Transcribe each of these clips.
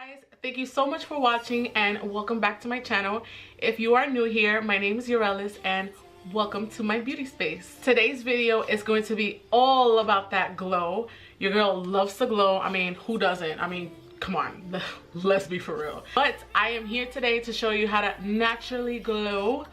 Guys, thank you so much for watching and welcome back to my channel. If you are new here, my name is Yorelis and welcome to my beauty space. Today's video is going to be all about that glow. Your girl loves to glow. I mean, who doesn't? I mean, come on, let's be for real. But I am here today to show you how to naturally glow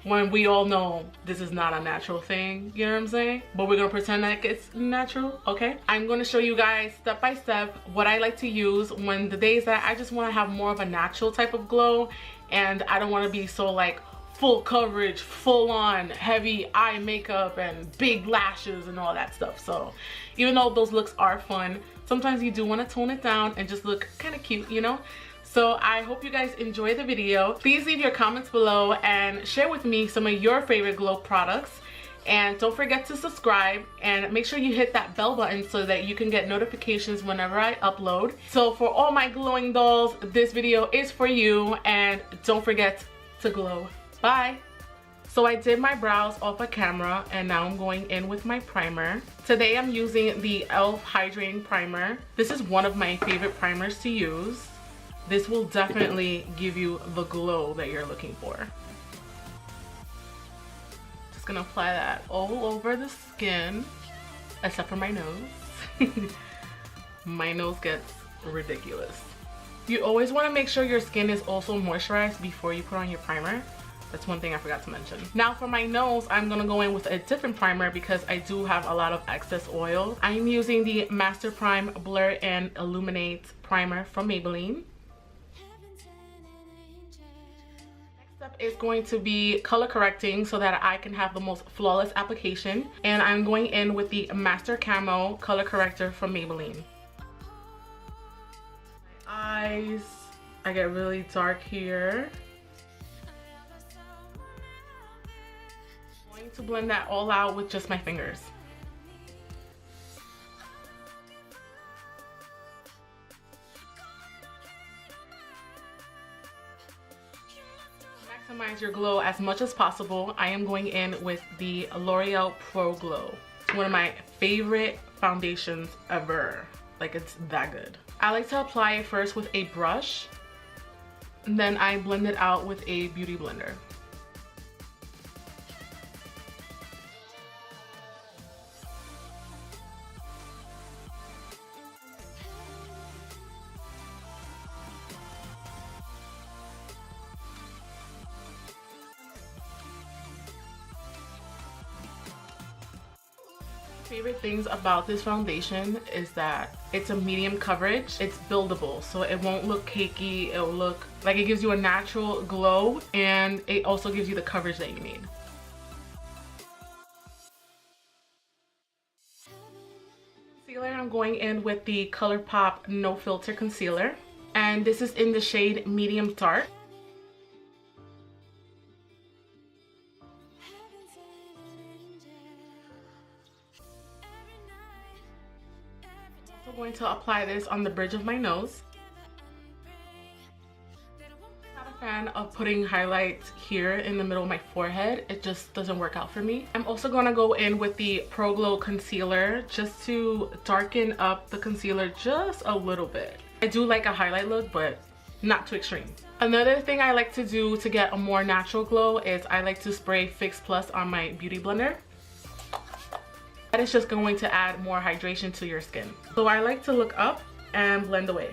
when we all know this is not a natural thing, you know what I'm saying? But we're gonna pretend like it's natural, okay? I'm gonna show you guys step by step what I like to use when the days that I just wanna have more of a natural type of glow and I don't wanna be so like full coverage, full on heavy eye makeup and big lashes and all that stuff. So even though those looks are fun, sometimes you do wanna tone it down and just look kinda cute, you know? So I hope you guys enjoy the video. Please leave your comments below and share with me some of your favorite glow products. And don't forget to subscribe and make sure you hit that bell button so that you can get notifications whenever I upload. So for all my glowing dolls, this video is for you and don't forget to glow. Bye! So I did my brows off a camera and now I'm going in with my primer. Today I'm using the e.l.f. Hydrating Primer. This is one of my favorite primers to use. This will definitely give you the glow that you're looking for. Just gonna apply that all over the skin, except for my nose. My nose gets ridiculous. You always wanna make sure your skin is also moisturized before you put on your primer. That's one thing I forgot to mention. Now for my nose, I'm gonna go in with a different primer because I do have a lot of excess oil. I'm using the Master Prime Blur and Illuminate Primer from Maybelline. Is going to be color correcting so that I can have the most flawless application, and I'm going in with the Master Camo color corrector from Maybelline. My eyes, I get really dark here. I'm going to blend that all out with just my fingers. Maximize your glow as much as possible. I am going in with the Loreal Pro Glow. It's one of my favorite foundations ever. Like, it's that good. I like to apply it first with a brush, and then I blend it out with a beauty blender. Favorite things about this foundation is that it's a medium coverage. It's buildable, so it won't look cakey. It'll look like it gives you a natural glow, and it also gives you the coverage that you need. Concealer, I'm going in with the Colourpop No Filter Concealer, and this is in the shade Medium Dark. I'm going to apply this on the bridge of my nose. I'm not a fan of putting highlights here in the middle of my forehead. It just doesn't work out for me. I'm also going to go in with the Pro Glow Concealer just to darken up the concealer just a little bit. I do like a highlight look, but not too extreme. Another thing I like to do to get a more natural glow is I like to spray Fix Plus on my beauty blender. That is just going to add more hydration to your skin. So I like to look up and blend away.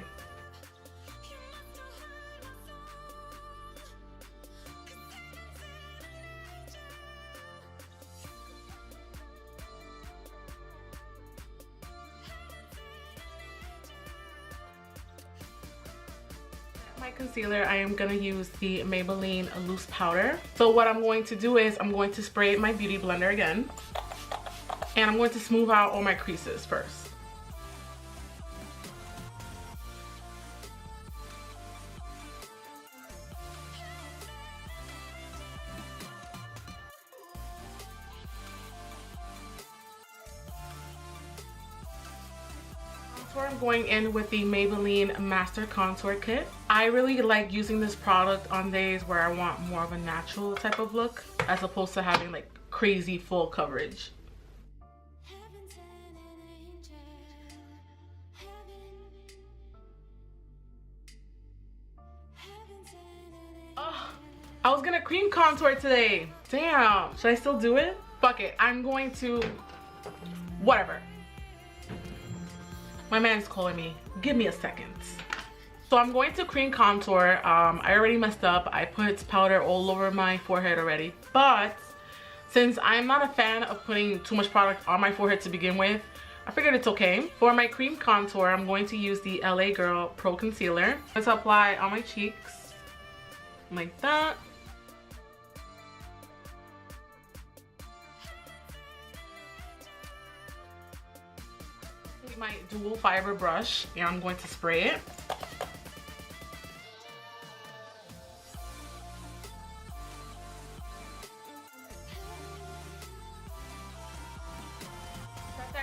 My concealer, I am gonna use the Maybelline Loose Powder. So what I'm going to do is I'm going to spray my beauty blender again. And I'm going to smooth out all my creases first. Contour, I'm going in with the Maybelline Master Contour Kit. I really like using this product on days where I want more of a natural type of look as opposed to having like crazy full coverage. I was gonna cream contour today. Damn, should I still do it? Fuck it, I'm going to, whatever. My man's calling me, give me a second. So I'm going to cream contour. I already messed up. I put powder all over my forehead already. But since I'm not a fan of putting too much product on my forehead to begin with, I figured it's okay. For my cream contour, I'm going to use the LA Girl Pro Concealer. Let's apply on my cheeks like that. Take my dual fiber brush and I'm going to spray it.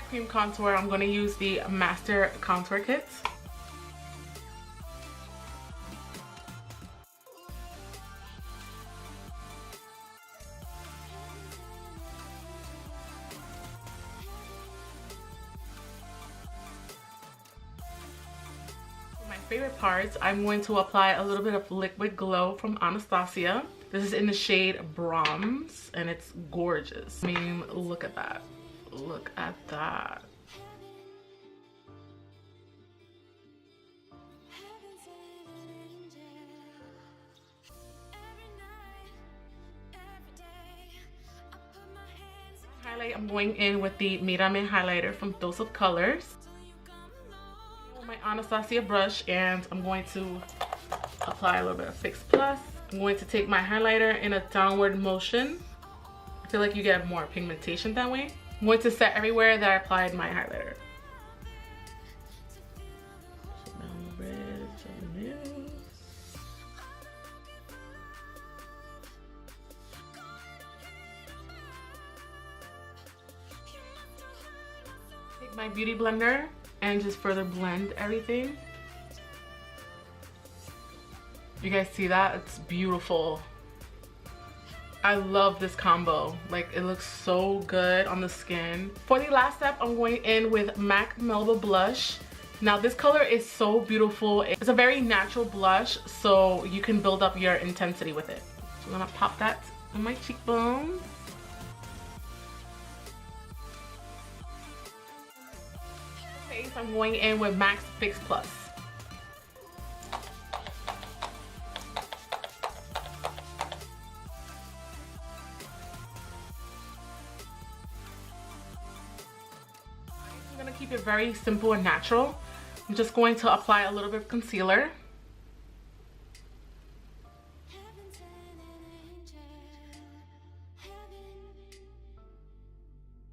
Cream contour, I'm going to use the Master Contour Kit. For my favorite parts, I'm going to apply a little bit of Liquid Glow from Anastasia. This is in the shade Bronze and it's gorgeous. I mean, look at that. Look at that. Highlight, I'm going in with the Milani highlighter from Dose of Colors. My Anastasia brush and I'm going to apply a little bit of Fix Plus. I'm going to take my highlighter in a downward motion. I feel like you get more pigmentation that way. I'm going to set everywhere that I applied my highlighter. Down the bridge of the nose. Take my beauty blender and just further blend everything. You guys see that? It's beautiful. I love this combo. Like, it looks so good on the skin. For the last step, I'm going in with MAC Melba blush. Now this color is so beautiful. It's a very natural blush, so you can build up your intensity with it. So I'm gonna pop that on my cheekbone. Face, I'm going in with MAC Fix Plus. Keep it very simple and natural. I'm just going to apply a little bit of concealer. I'm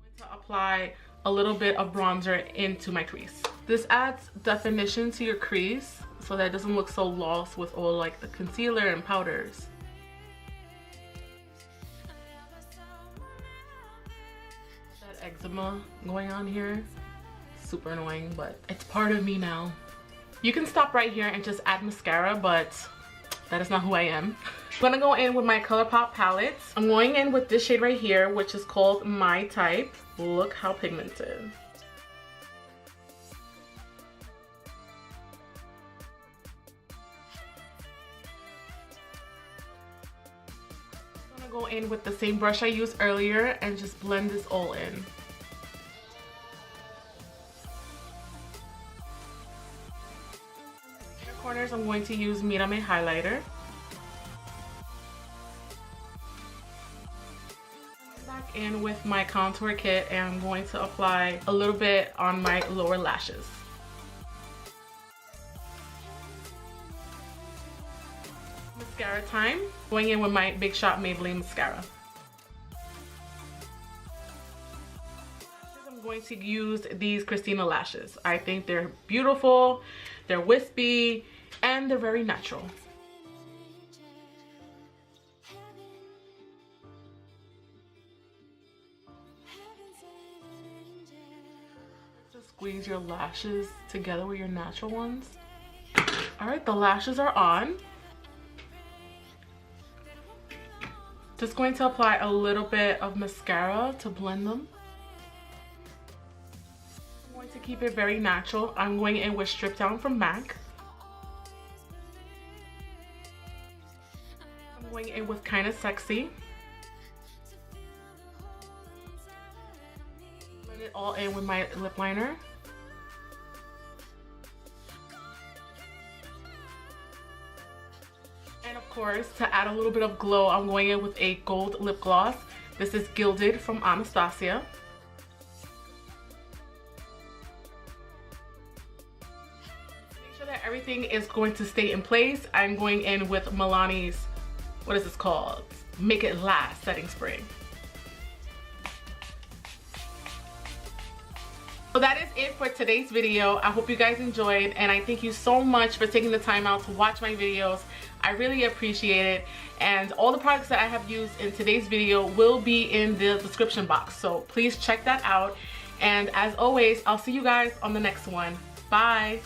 going to apply a little bit of bronzer into my crease. This adds definition to your crease so that it doesn't look so lost with all like the concealer and powders. That eczema going on here. Super annoying, but it's part of me now. You can stop right here and just add mascara, but that is not who I am. I'm gonna go in with my Colourpop palette. I'm going in with this shade right here, which is called My Type. Look how pigmented. I'm gonna go in with the same brush I used earlier and just blend this all in. Corners, I'm going to use Milani highlighter. Back in with my contour kit and I'm going to apply a little bit on my lower lashes. Mascara time. Going in with my Big Shot Maybelline mascara. I'm going to use these Christina lashes. I think they're beautiful, they're wispy, and they're very natural. Just squeeze your lashes together with your natural ones. All right, the lashes are on. Just going to apply a little bit of mascara to blend them. I'm going to keep it very natural. I'm going in with Strip Down from MAC. I'm I'm going in with Kinda Sexy. Blend it all in with my lip liner. And of course, to add a little bit of glow, I'm going in with a gold lip gloss. This is Gilded from Anastasia. Make sure that everything is going to stay in place. I'm going in with Milani's, what is this called? Make It Last setting spray. So that is it for today's video. I hope you guys enjoyed, and I thank you so much for taking the time out to watch my videos. I really appreciate it, and all the products that I have used in today's video will be in the description box, so please check that out. And as always, I'll see you guys on the next one. Bye.